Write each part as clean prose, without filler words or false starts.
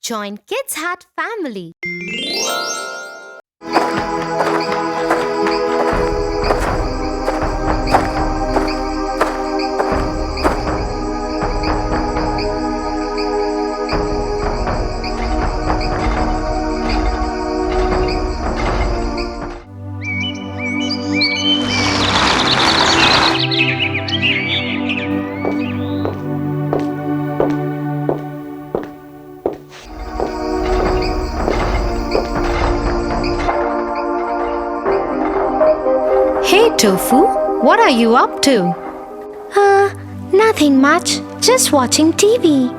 Join Kids Hut family. Hey Tofu, what are you up to? Nothing much. Just watching TV.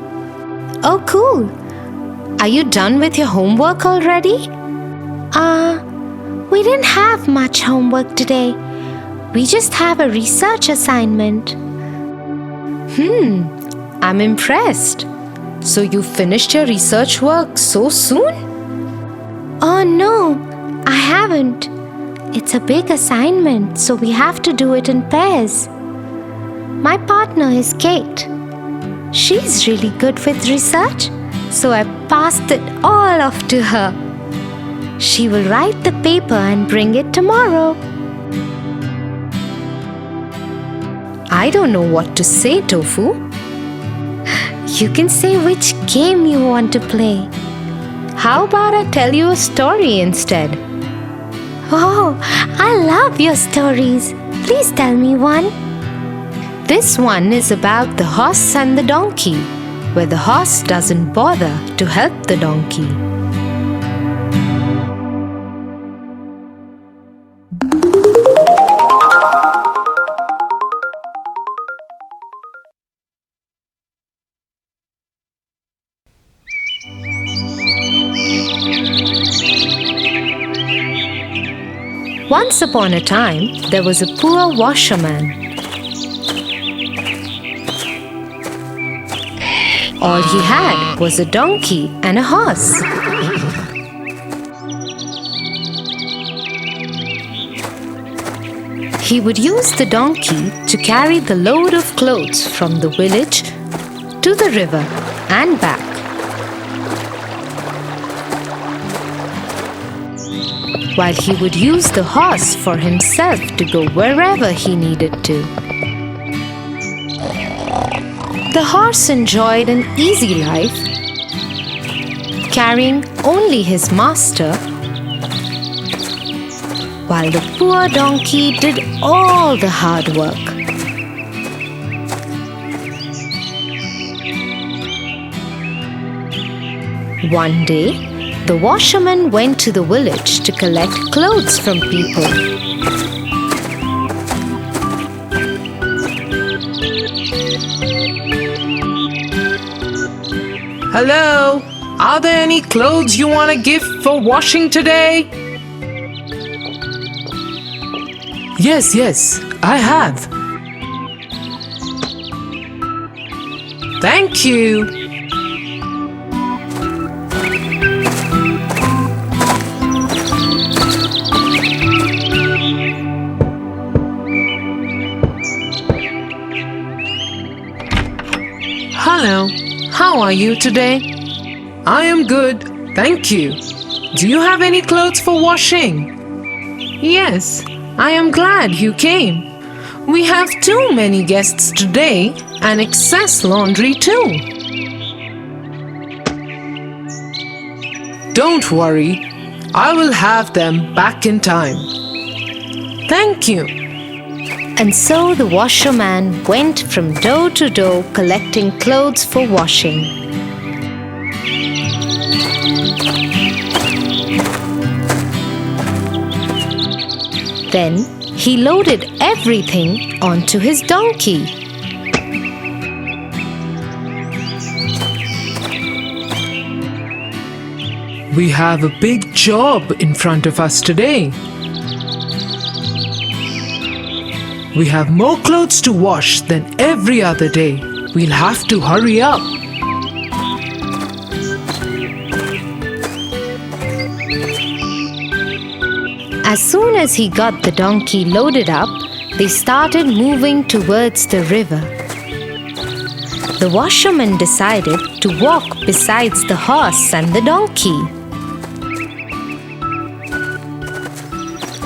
Oh, cool. Are you done with your homework already? We didn't have much homework today. We just have a research assignment. I'm impressed. So you finished your research work so soon? Oh no, I haven't. It's a big assignment, so we have to do it in pairs. My partner is Kate. She's really good with research, so I passed it all off to her. She will write the paper and bring it tomorrow. I don't know what to say, Tofu. You can say which game you want to play. How about I tell you a story instead? Oh, I love your stories. Please tell me one. This one is about the horse and the donkey, where the horse doesn't bother to help the donkey. Once upon a time, there was a poor washerman. All he had was a donkey and a horse. He would use the donkey to carry the load of clothes from the village to the river and back. While he would use the horse for himself to go wherever he needed to. The horse enjoyed an easy life, carrying only his master, while the poor donkey did all the hard work. One day, the washerman went to the village to collect clothes from people. Hello, are there any clothes you want to give for washing today? Yes, I have. Thank you. Hello, how are you today? I am good, thank you. Do you have any clothes for washing? Yes, I am glad you came. We have too many guests today and excess laundry too. Don't worry, I will have them back in time. Thank you. And so the washerman went from door to door collecting clothes for washing. Then he loaded everything onto his donkey. We have a big job in front of us today. We have more clothes to wash than every other day. We'll have to hurry up. As soon as he got the donkey loaded up, they started moving towards the river. The the washerman decided to walk besides the horse and the donkey.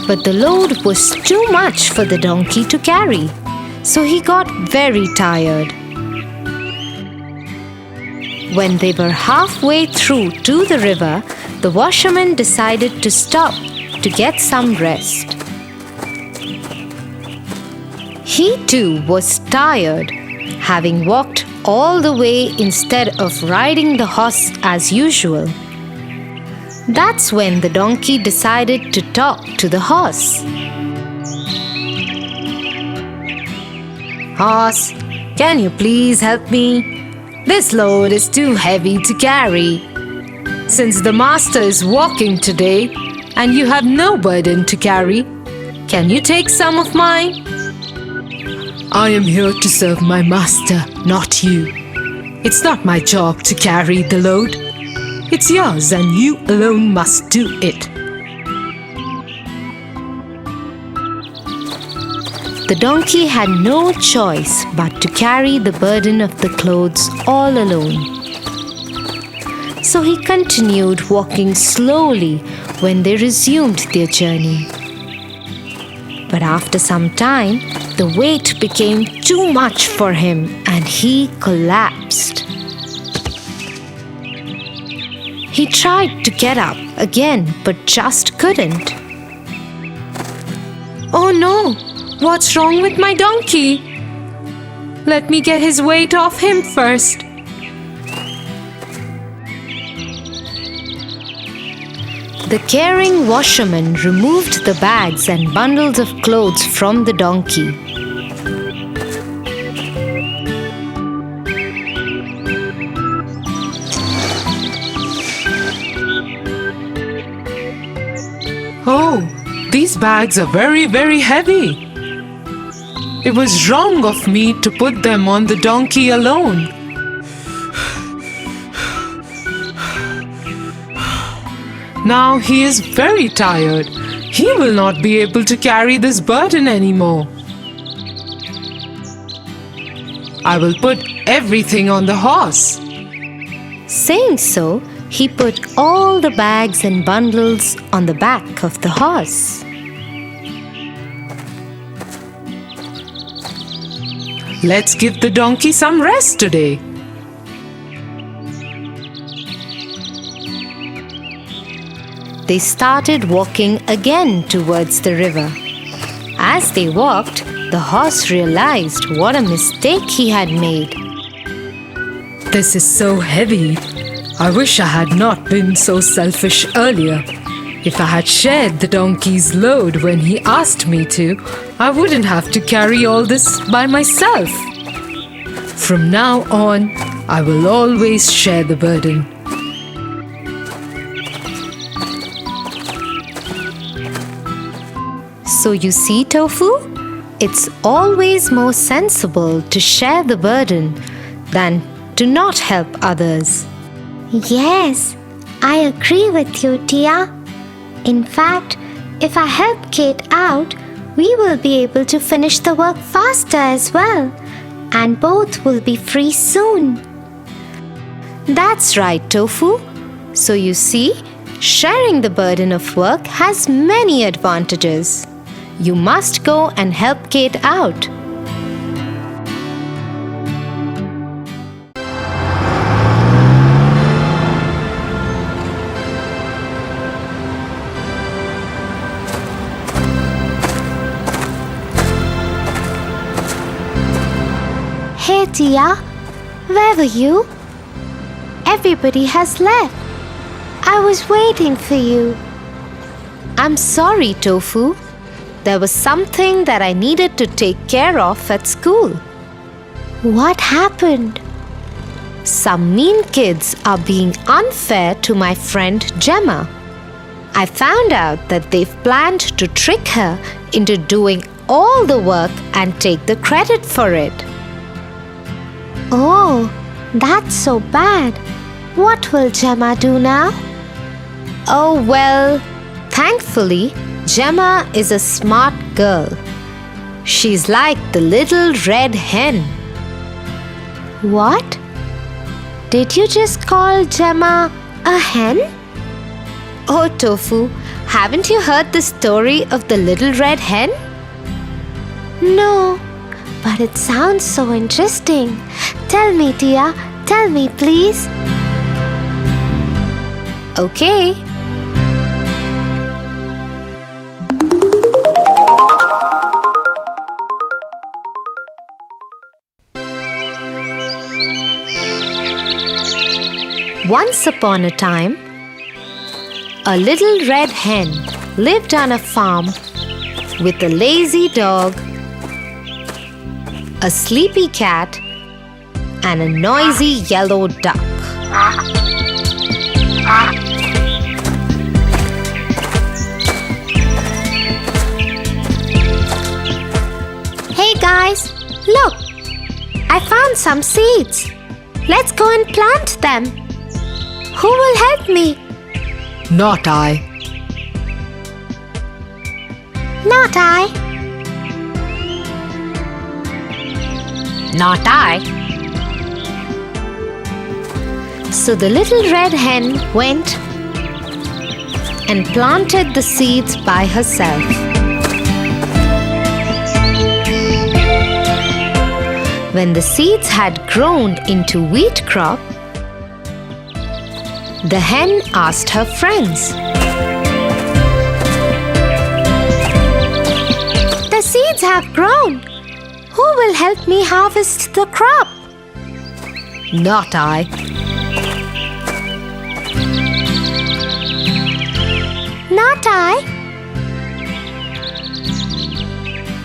But the load was too much for the donkey to carry, so he got very tired. When they were halfway through to the river, the washerman decided to stop to get some rest. He too was tired, having walked all the way instead of riding the horse as usual. That's when the donkey decided to talk to the horse. "Horse, can you please help me? This load is too heavy to carry. Since the master is walking today and you have no burden to carry, can you take some of mine?" "I am here to serve my master, not you. It's not my job to carry the load. It's yours and you alone must do it." The donkey had no choice but to carry the burden of the clothes all alone. So he continued walking slowly when they resumed their journey. But after some time, the weight became too much for him and he collapsed. He tried to get up again but just couldn't. "Oh no! What's wrong with my donkey? Let me get his weight off him first." The caring washerman removed the bags and bundles of clothes from the donkey. "Oh, these bags are very, very heavy. It was wrong of me to put them on the donkey alone." Now he is very tired. He will not be able to carry this burden anymore. "I will put everything on the horse." Saying so, he put all the bags and bundles on the back of the horse. "Let's give the donkey some rest today." They started walking again towards the river. As they walked, the horse realized what a mistake he had made. "This is so heavy. I wish I had not been so selfish earlier. If I had shared the donkey's load when he asked me to, I wouldn't have to carry all this by myself. From now on, I will always share the burden." So you see, Tofu, it's always more sensible to share the burden than to not help others. Yes, I agree with you, Tia. In fact, if I help Kate out, we will be able to finish the work faster as well, and both will be free soon. That's right, Tofu. So you see, sharing the burden of work has many advantages. You must go and help Kate out. Hey Tia, where were you? Everybody has left. I was waiting for you. I'm sorry, Tofu. There was something that I needed to take care of at school. What happened? Some mean kids are being unfair to my friend Gemma. I found out that they've planned to trick her into doing all the work and take the credit for it. Oh, that's so bad. What will Gemma do now? Oh well, thankfully, Gemma is a smart girl. She's like the Little Red Hen. What? Did you just call Gemma a hen? Oh, Tofu, haven't you heard the story of the Little Red Hen? No, but it sounds so interesting. Tell me, Tia. Tell me, please. Okay. Once upon a time, a little red hen lived on a farm with a lazy dog, a sleepy cat, and a noisy yellow duck. Hey guys, look! I found some seeds. Let's go and plant them. Who will help me? Not I. Not I. Not I. So the little red hen went and planted the seeds by herself. When the seeds had grown into wheat crop, the hen asked her friends, The seeds have grown. Who will help me harvest the crop? Not I. Not I.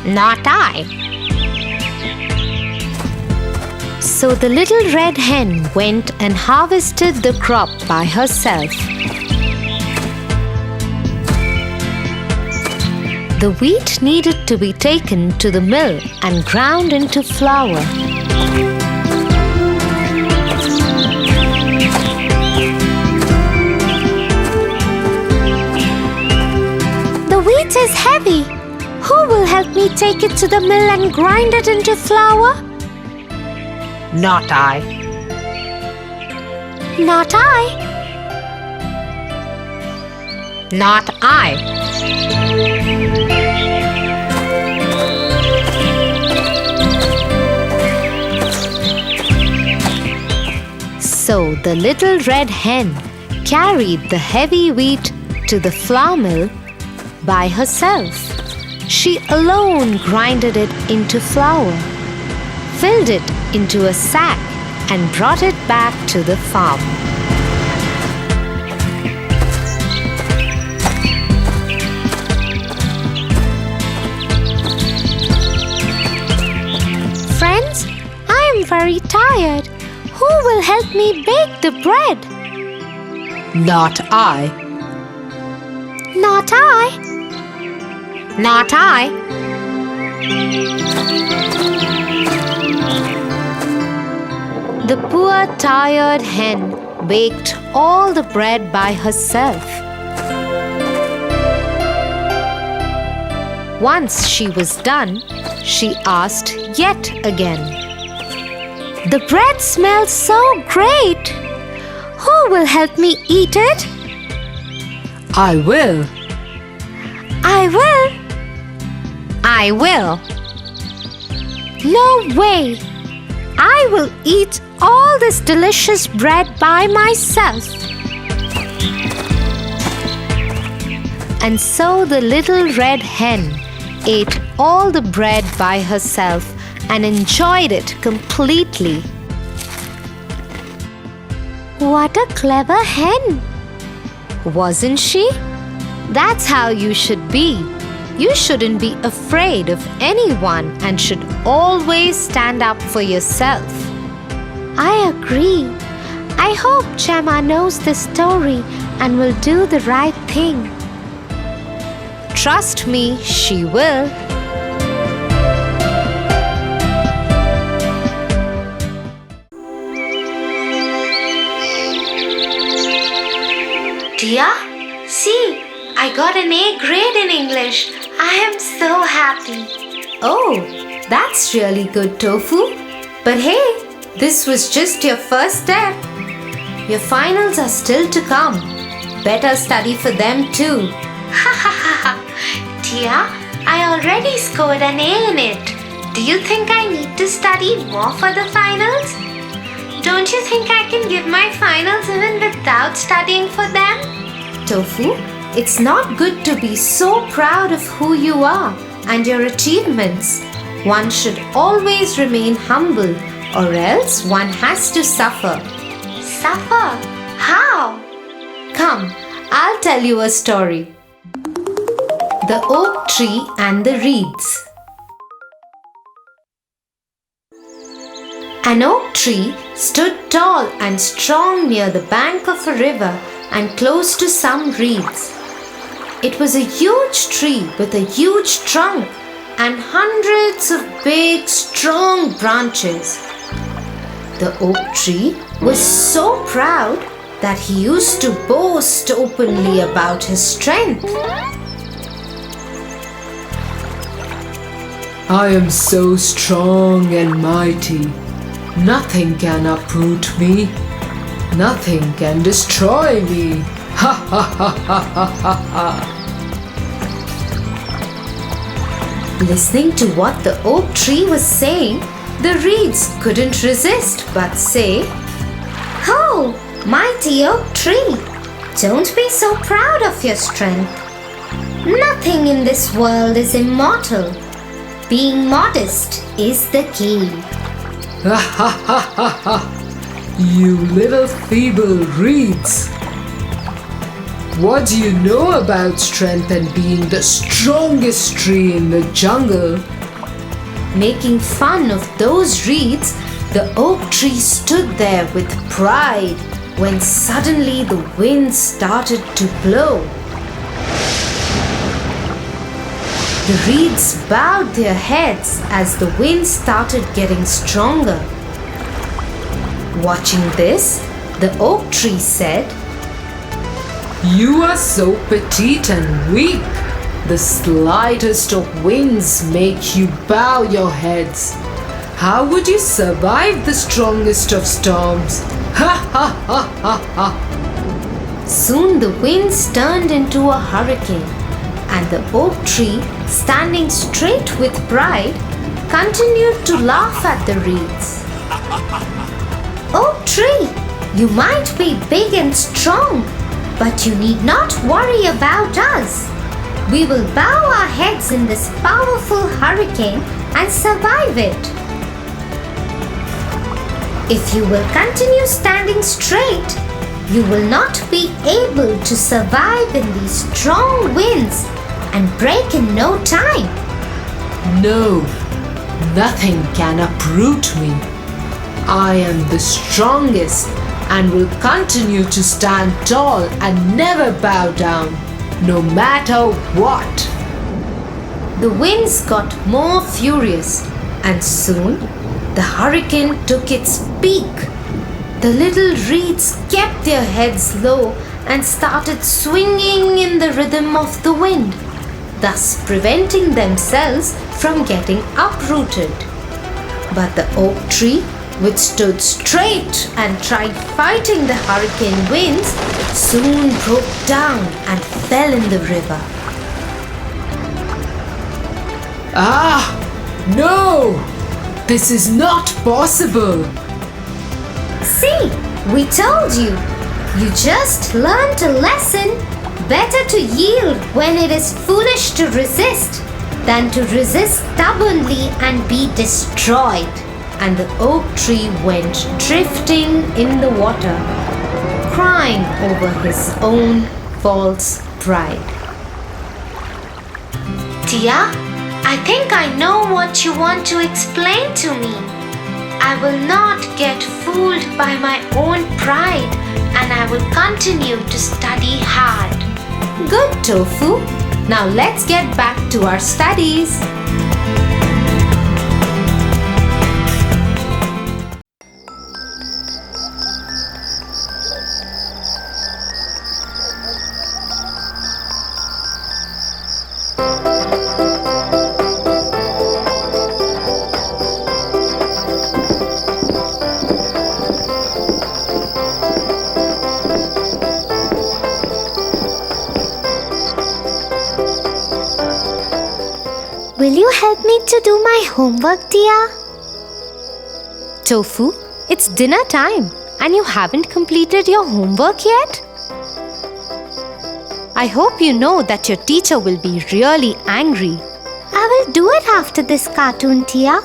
Not I. So the little red hen went and harvested the crop by herself. The wheat needed to be taken to the mill and ground into flour. The wheat is heavy. Who will help me take it to the mill and grind it into flour? Not I. Not I. Not I. So the little red hen carried the heavy wheat to the flour mill by herself. She alone grinded it into flour, filled it into a sack, and brought it back to the farm. Friends, I am very tired. Who will help me bake the bread? Not I. Not I. Not I. The poor tired hen baked all the bread by herself. Once she was done, she asked yet again, The bread smells so great. Who will help me eat it? I will. I will. I will. No way. I will eat all this delicious bread by myself. And so the little red hen ate all the bread by herself and enjoyed it completely. What a clever hen! Wasn't she? That's how you should be. You shouldn't be afraid of anyone and should always stand up for yourself. I agree. I hope Gemma knows this story and will do the right thing. Trust me, she will. Tia, see, I got an A grade in English. I am so happy. Oh, that's really good, Tofu. But hey, This was just your first step. Your finals are still to come. Better study for them too. Ha ha ha ha. Tia, I already scored an A in it. Do you think I need to study more for the finals? Don't you think I can give my finals even without studying for them? Tofu, it's not good to be so proud of who you are and your achievements. One should always remain humble, or else one has to suffer. Suffer? How? Come, I'll tell you a story. The Oak Tree and the Reeds. An oak tree stood tall and strong near the bank of a river and close to some reeds. It was a huge tree with a huge trunk and hundreds of big, strong branches. The oak tree was so proud that he used to boast openly about his strength. I am so strong and mighty. Nothing can uproot me. Nothing can destroy me. Ha ha ha ha ha ha ha. Listening to what the oak tree was saying, the reeds couldn't resist but say, "Oh, mighty oak tree, don't be so proud of your strength. Nothing in this world is immortal. Being modest is the key." Ha ha ha ha ha. You little feeble reeds. What do you know about strength and being the strongest tree in the jungle? Making fun of those reeds, the oak tree stood there with pride when suddenly the wind started to blow. The reeds bowed their heads as the wind started getting stronger. Watching this, the oak tree said, You are so petite and weak. The slightest of winds make you bow your heads. How would you survive the strongest of storms? Ha ha ha ha ha. Soon the winds turned into a hurricane, and the oak tree, standing straight with pride, continued to laugh at the reeds. "Oak tree, you might be big and strong, but you need not worry about us. We will bow our heads in this powerful hurricane and survive it. If you will continue standing straight, you will not be able to survive in these strong winds and break in no time." No, nothing can uproot me. I am the strongest and will continue to stand tall and never bow down, no matter what. The winds got more furious, and soon the hurricane took its peak. The little reeds kept their heads low and started swinging in the rhythm of the wind, thus preventing themselves from getting uprooted. But the oak tree, which stood straight and tried fighting the hurricane winds, soon broke down and fell in the river. Ah, no! This is not possible. See, we told you. You just learned a lesson. Better to yield when it is foolish to resist than to resist stubbornly and be destroyed. And the oak tree went drifting in the water, crying over his own false pride. Tia, I think I know what you want to explain to me. I will not get fooled by my own pride, and I will continue to study hard. Good, Tofu. Now let's get back to our studies. Will you help me to do my homework, Tia? Tofu, it's dinner time and you haven't completed your homework yet? I hope you know that your teacher will be really angry. I will do it after this cartoon, Tia.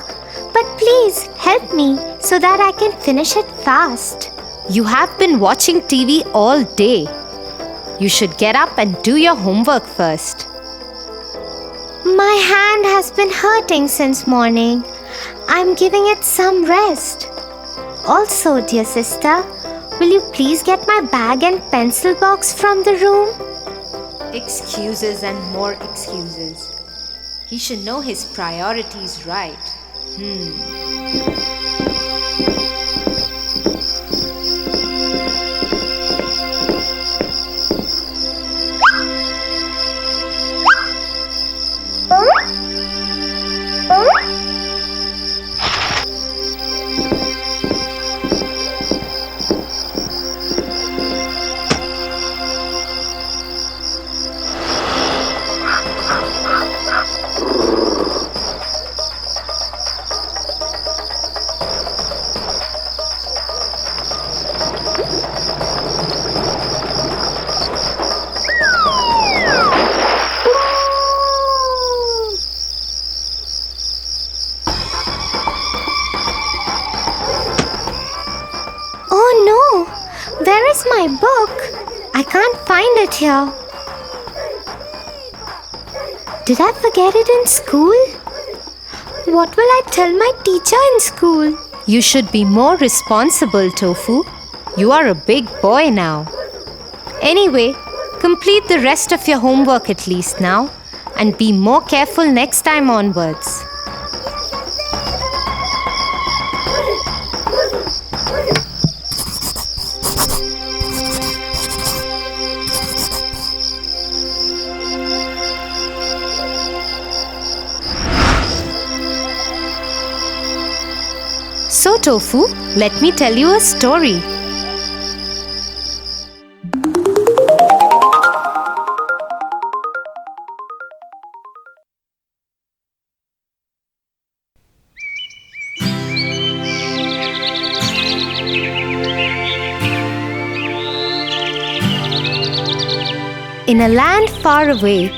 But please help me so that I can finish it fast. You have been watching TV all day. You should get up and do your homework first. My hand has been hurting since morning. I'm giving it some rest. Also, dear sister, will you please get my bag and pencil box from the room? Excuses and more excuses. He should know his priorities right. Where is my book? I can't find it here. Did I forget it in school? What will I tell my teacher in school? You should be more responsible, Tofu. You are a big boy now. Anyway, complete the rest of your homework at least now and be more careful next time onwards. So, Tofu, let me tell you a story. In a land far away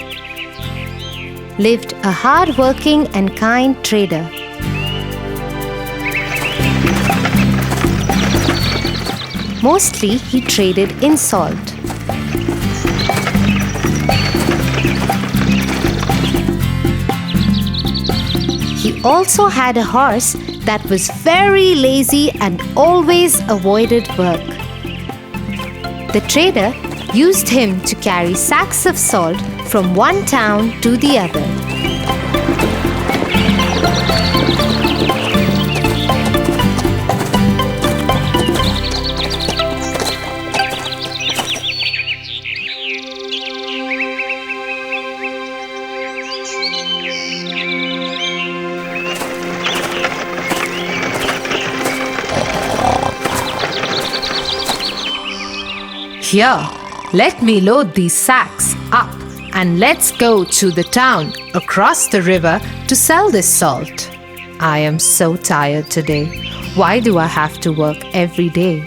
lived a hard-working and kind trader. Mostly he traded in salt. He also had a horse that was very lazy and always avoided work. The trader used him to carry sacks of salt from one town to the other. Here, let me load these sacks up and let's go to the town across the river to sell this salt. I am so tired today. Why do I have to work every day?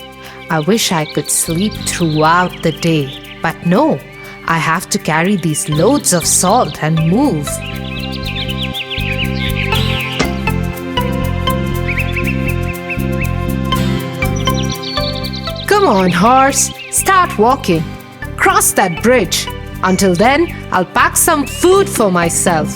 I wish I could sleep throughout the day. But no, I have to carry these loads of salt and move. Come on, horse. Start walking. Cross that bridge. Until then, I'll pack some food for myself.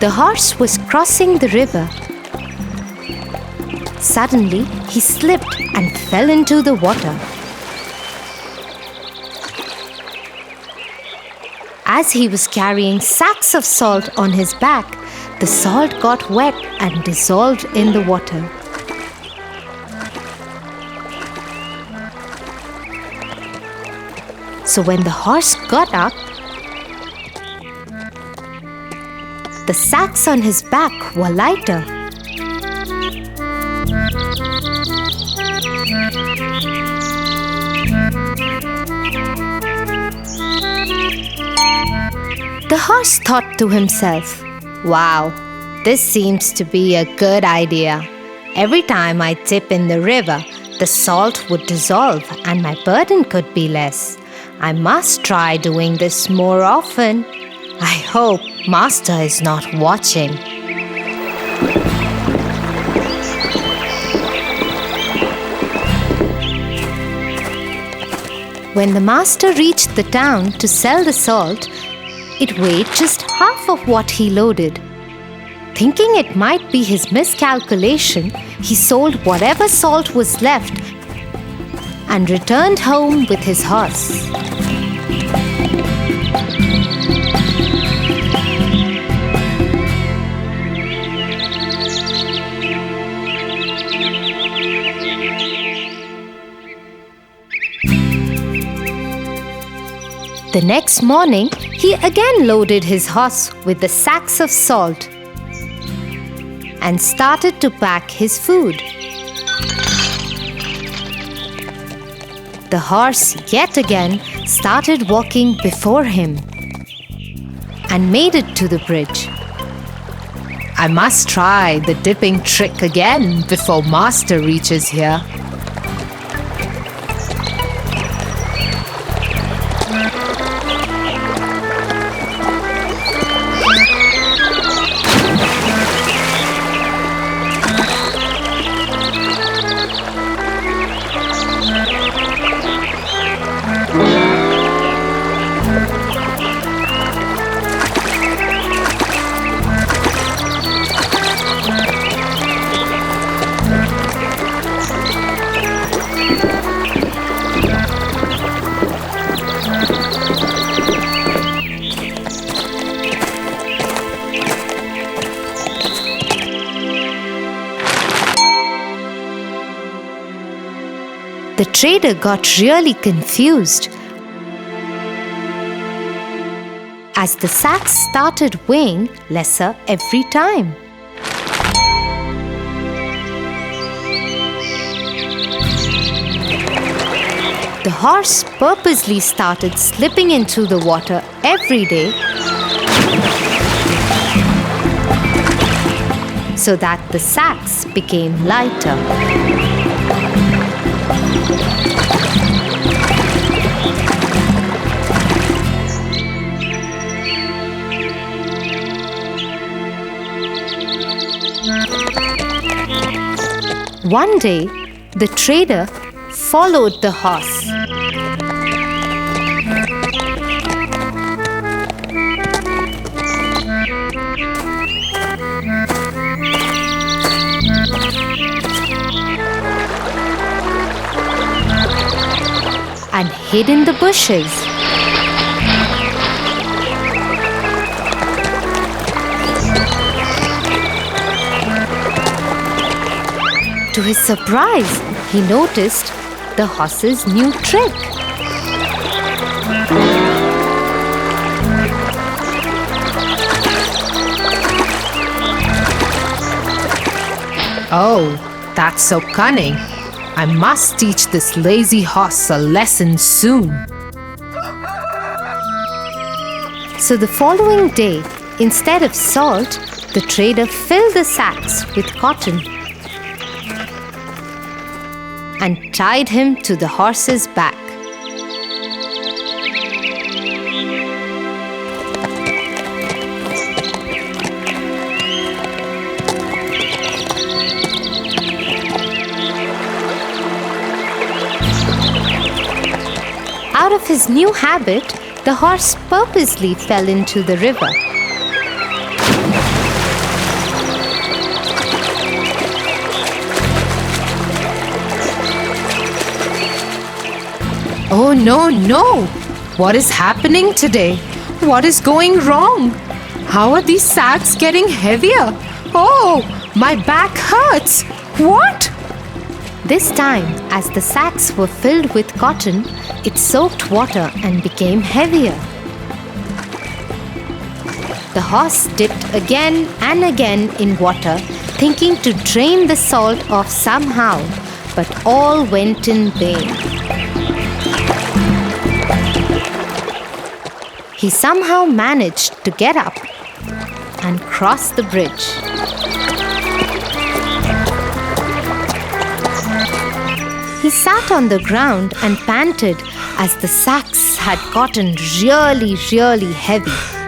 The horse was crossing the river. Suddenly, he slipped and fell into the water. As he was carrying sacks of salt on his back, the salt got wet and dissolved in the water. So when the horse got up, the sacks on his back were lighter. The horse thought to himself, "Wow, this seems to be a good idea. Every time I dip in the river, the salt would dissolve and my burden could be less. I must try doing this more often. I hope Master is not watching." When the master reached the town to sell the salt, it weighed just half of what he loaded. Thinking it might be his miscalculation, he sold whatever salt was left and returned home with his horse. The next morning, he again loaded his horse with the sacks of salt and started to pack his food. The horse yet again started walking before him and made it to the bridge. I must try the dipping trick again before Master reaches here. The trader got really confused as the sacks started weighing lesser every time. The horse purposely started slipping into the water every day so that the sacks became lighter. One day, the trader followed the horse. And hid in the bushes. To his surprise, he noticed the horse's new trick. Oh, that's so cunning. I must teach this lazy horse a lesson soon. So the following day, instead of salt, the trader filled the sacks with cotton and tied him to the horse's back. Out of his new habit, the horse purposely fell into the river. Oh no, no! What is happening today? What is going wrong? How are these sacks getting heavier? Oh, my back hurts! What? This time, as the sacks were filled with cotton, it soaked water and became heavier. The horse dipped again and again in water, thinking to drain the salt off somehow, but all went in vain. He somehow managed to get up and cross the bridge. He sat on the ground and panted as the sacks had gotten really heavy.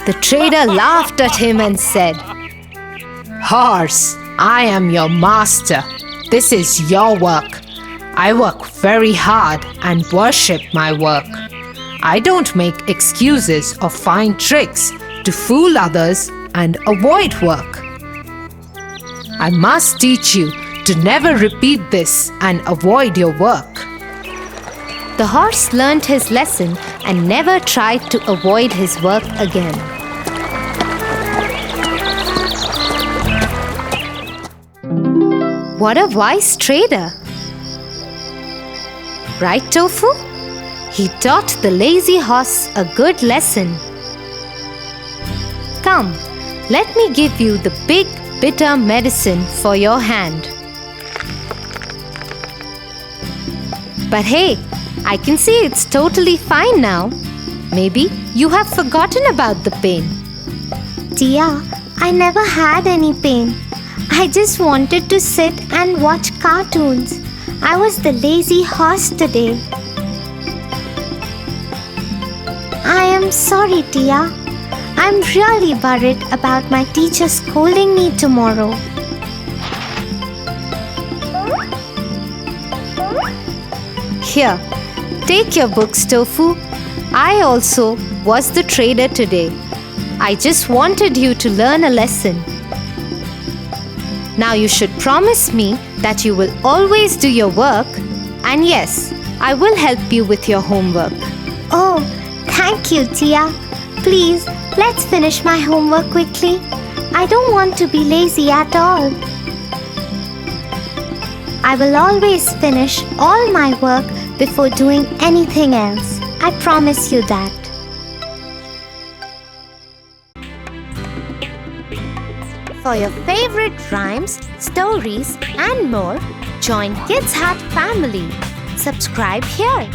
The trader laughed at him and said, Horse, I am your master. This is your work. I work very hard and worship my work. I don't make excuses or find tricks to fool others and avoid work. I must teach you to never repeat this and avoid your work. The horse learned his lesson and never tried to avoid his work again. What a wise trader! Right, Tofu? He taught the lazy horse a good lesson. Come, let me give you the big bitter medicine for your hand. But hey, I can see it's totally fine now. Maybe you have forgotten about the pain. Tia, I never had any pain. I just wanted to sit and watch cartoons. I was the lazy horse today. I am sorry, Tia. I'm really worried about my teacher scolding me tomorrow. Here, take your books, Tofu. I also was the trader today. I just wanted you to learn a lesson. Now you should promise me that you will always do your work, and yes, I will help you with your homework. Oh, thank you, Tia. Please, let's finish my homework quickly. I don't want to be lazy at all. I will always finish all my work before doing anything else. I promise you that. For your favorite rhymes, stories, and more, join Kids Hut family. Subscribe here.